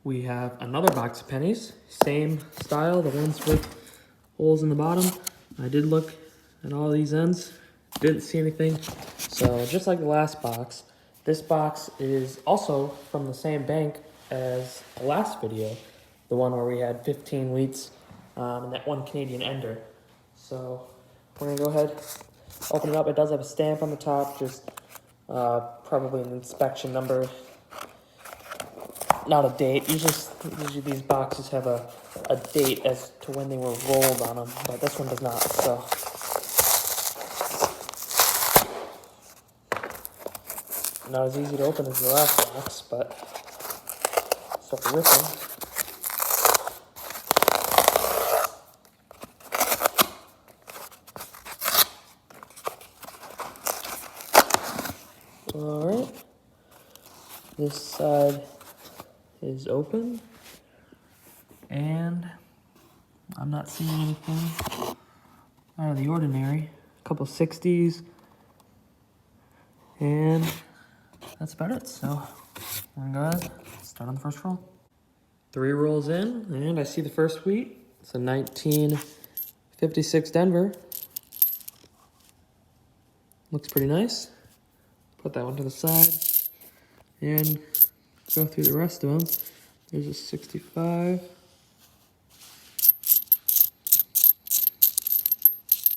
We have another box of pennies, same style, the ones with holes in the bottom. I did look at all these ends, didn't see anything. So just like the last box, this box is also from the same bank as the last video, the one where we had 15 wheats and that one Canadian ender. So we're gonna go ahead, open it up. It does have a stamp on the top, just probably an inspection number. Not a date. Usually these boxes have a date as to when they were rolled on them, but this one does not. So not as easy to open as the last box, but start ripping. All right. This side is open, and I'm not seeing anything out of the ordinary. A couple 60s, and that's about it. So I'm gonna go ahead, start on the first roll. 3 rolls in, and I see the first wheat. It's a 1956 Denver. Looks pretty nice. Put that one to the side, and go through the rest of them. There's a 65.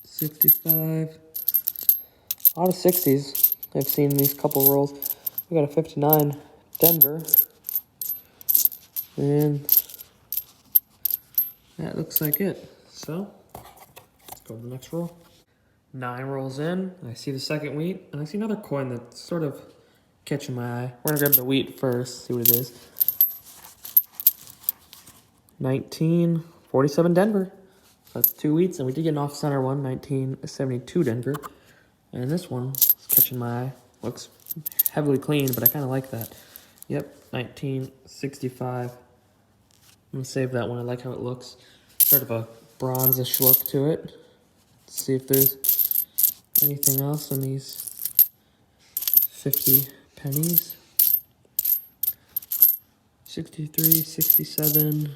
65. A lot of 60s I've seen in these couple rolls. We got a 59 Denver. And that looks like it. So let's go to the next roll. 9 rolls in. I see the second wheat, and I see another coin that's sort of catching my eye. We're gonna grab the wheat first, see what it is. 1947 Denver. That's 2 wheats, and we did get an off-center one, 1972 Denver. And this one is catching my eye. Looks heavily clean, but I kind of like that. Yep, 1965. I'm gonna save that one. I like how it looks. Sort of a bronzish look to it. Let's see if there's anything else in these 50 pennies. 63, 67.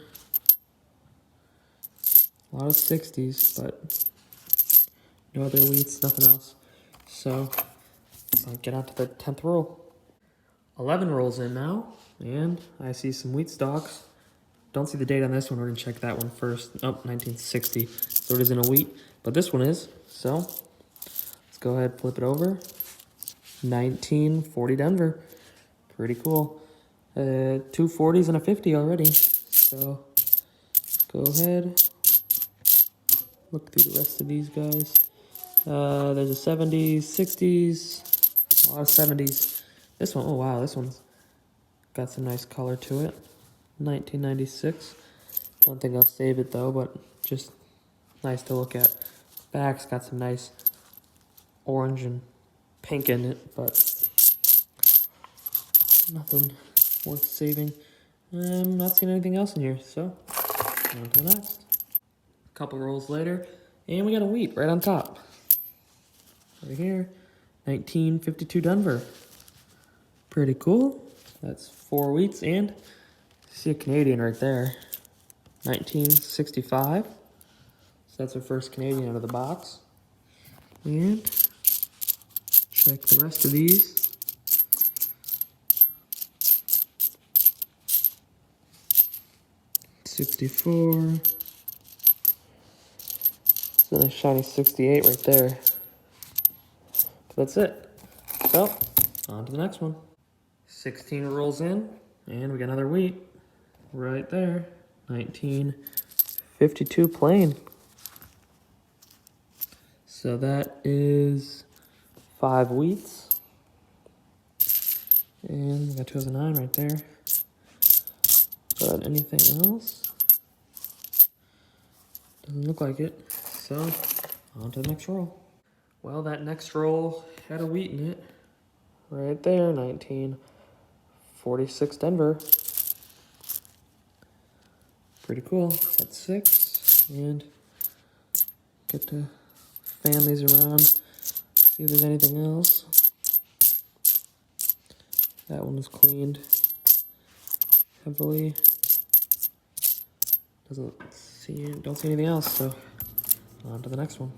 A lot of 60s, but no other wheats, nothing else. So let's get on to the 10th roll. 11 rolls in now, and I see some wheat stalks. Don't see the date on this one. We're gonna check that one first. Oh, 1960. So it isn't a wheat, but this one is. So let's go ahead, flip it over. 1940 Denver. Pretty cool. 2 40s and a 50 already. So go ahead, look through the rest of these guys. There's a 70s, 60s, a lot of 70s. This one, oh wow, this one's got some nice color to it. 1996. Don't think I'll save it though, but just nice to look at. Back's got some nice orange and pink in it, but nothing worth saving. I'm not seeing anything else in here, so on to the next. A couple rolls later, and we got a wheat right on top. Right here, 1952 Denver. Pretty cool. That's 4 wheats, and see a Canadian right there. 1965. So that's our first Canadian out of the box. And check the rest of these. '64. So a shiny 68 right there. But that's it. So on to the next one. 16 rolls in, and we got another wheat right there. 1952 plain. So that is 5 wheats. And we got 2009 right there. But anything else? Doesn't look like it. So on to the next roll. Well, that next roll had a wheat in it. Right there, 1946 Denver. Pretty cool. That's 6. And get to fan these around. See if there's anything else. That one is cleaned heavily. don't see anything else, so on to the next one.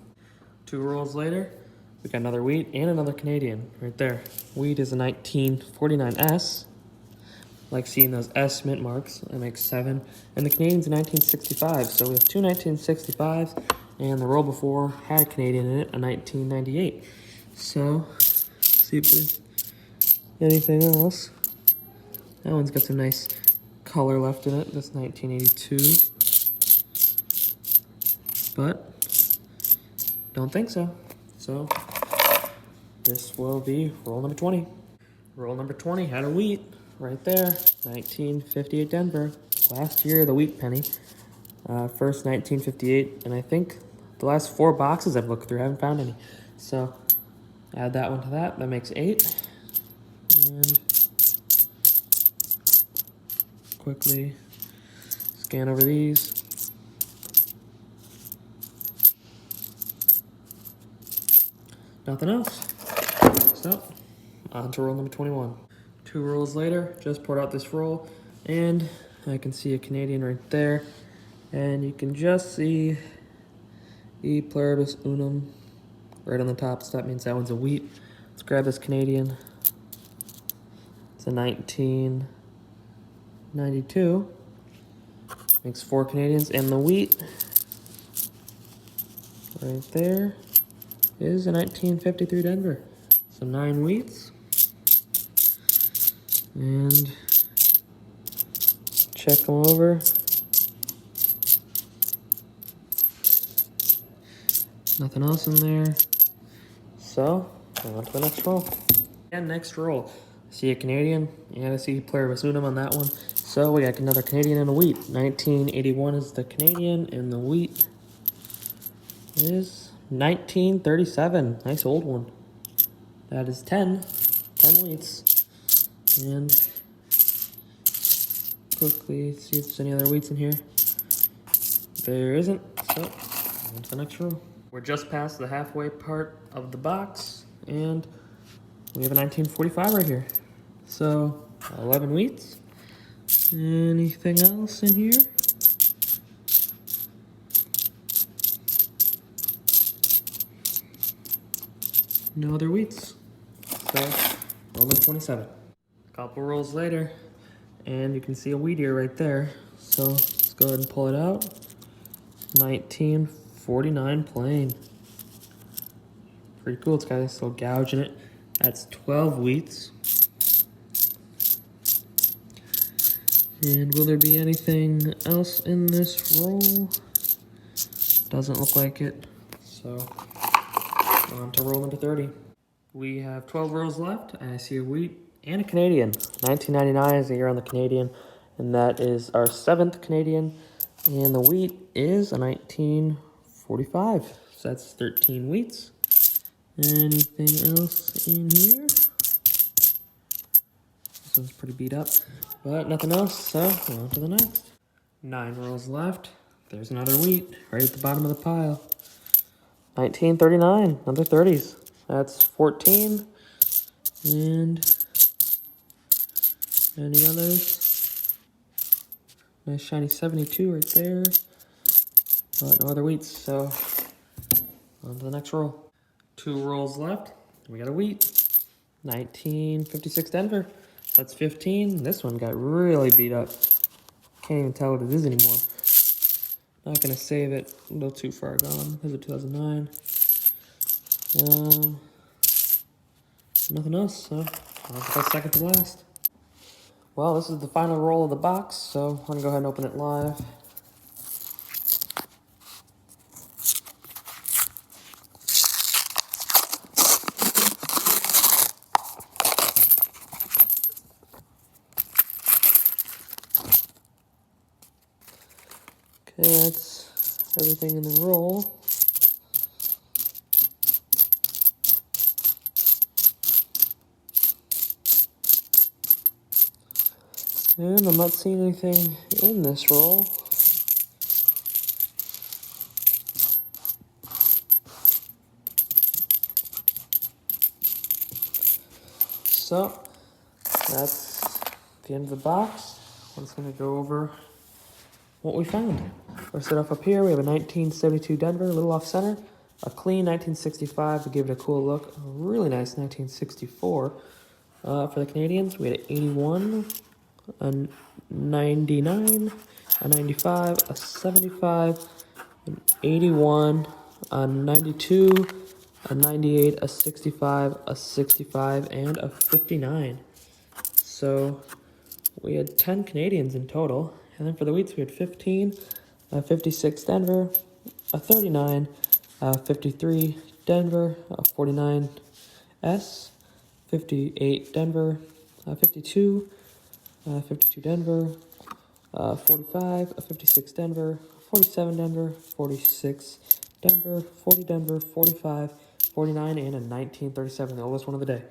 2 rolls later, we got another wheat and another Canadian right there. Wheat is a 1949S. Like seeing those S mint marks. That makes 7. And the Canadian's a 1965. So we have 2 1965s, and the roll before had a Canadian in it, a 1998. So, see if there's anything else. That one's got some nice color left in it. That's 1982. But, don't think so. So, this will be roll number 20. Roll number 20 had a wheat right there. 1958 Denver. Last year, the wheat penny. First 1958, and I think the last 4 boxes I've looked through, I haven't found any. So, add that one to that. That makes 8. And quickly scan over these. Nothing else. So, on to roll number 21. 2 rolls later, just poured out this roll, and I can see a Canadian right there. And you can just see E pluribus unum right on the top, so that means that one's a wheat. Let's grab this Canadian. It's a 1992. Makes 4 Canadians, and the wheat right there is a 1953 Denver. So 9 wheats. And check them over. Nothing else in there. So, on to the next roll. And next roll. See a Canadian, and I see pluribus unum on that one. So we got another Canadian and a wheat. 1981 is the Canadian, and the wheat is 1937. Nice old one. That is 10 wheats. And quickly see if there's any other wheats in here. There isn't, so on to the next row. We're just past the halfway part of the box, and we have a 1945 right here. So 11 wheats. Anything else in here? No other wheats. So roll number 27. Couple rolls later, and you can see a wheat ear right there. So let's go ahead and pull it out. 1949 plain. Pretty cool. It's got this little gouge in it. That's 12 wheats. And will there be anything else in this roll? Doesn't look like it. So on to roll number 30. We have 12 rolls left, and I see a wheat and a Canadian. 1999 is the year on the Canadian, and that is our 7th Canadian. And the wheat is a 1945. So that's 13 wheats. Anything else in here? This one's pretty beat up, but nothing else, so on to the next. 9 rolls left. There's another wheat right at the bottom of the pile. 1939, another 30s. That's 14. And any others? Nice shiny 72 right there. But no other wheats, so on to the next roll. 2 rolls left. We got a wheat. 1956 Denver. That's 15. This one got really beat up. Can't even tell what it is anymore. Not gonna save it. A little too far gone. This is 2009. Nothing else, so that's second to last. Well, this is the final roll of the box, so I'm gonna go ahead and open it live. Okay, that's everything in the roll. And I'm not seeing anything in this roll. So, that's the end of the box. I'm just going to go over what we found. We'll start off up here. We have a 1972 Denver, a little off center. A clean 1965 to give it a cool look. A really nice 1964. For the Canadians, we had an 81, a 99, a 95, a 75, an 81, a 92, a 98, a 65, a 65, and a 59. So we had 10 Canadians in total. And then for the Wheats, we had 15, a 56 Denver, a 39, a 53 Denver, a 49 S, 58 Denver, 52, 52 Denver, 45, a 56 Denver, 47 Denver, 46 Denver, 40 Denver, 45, 49, and a 1937, the oldest one of the day.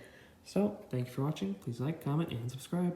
So, thank you for watching. Please like, comment, and subscribe.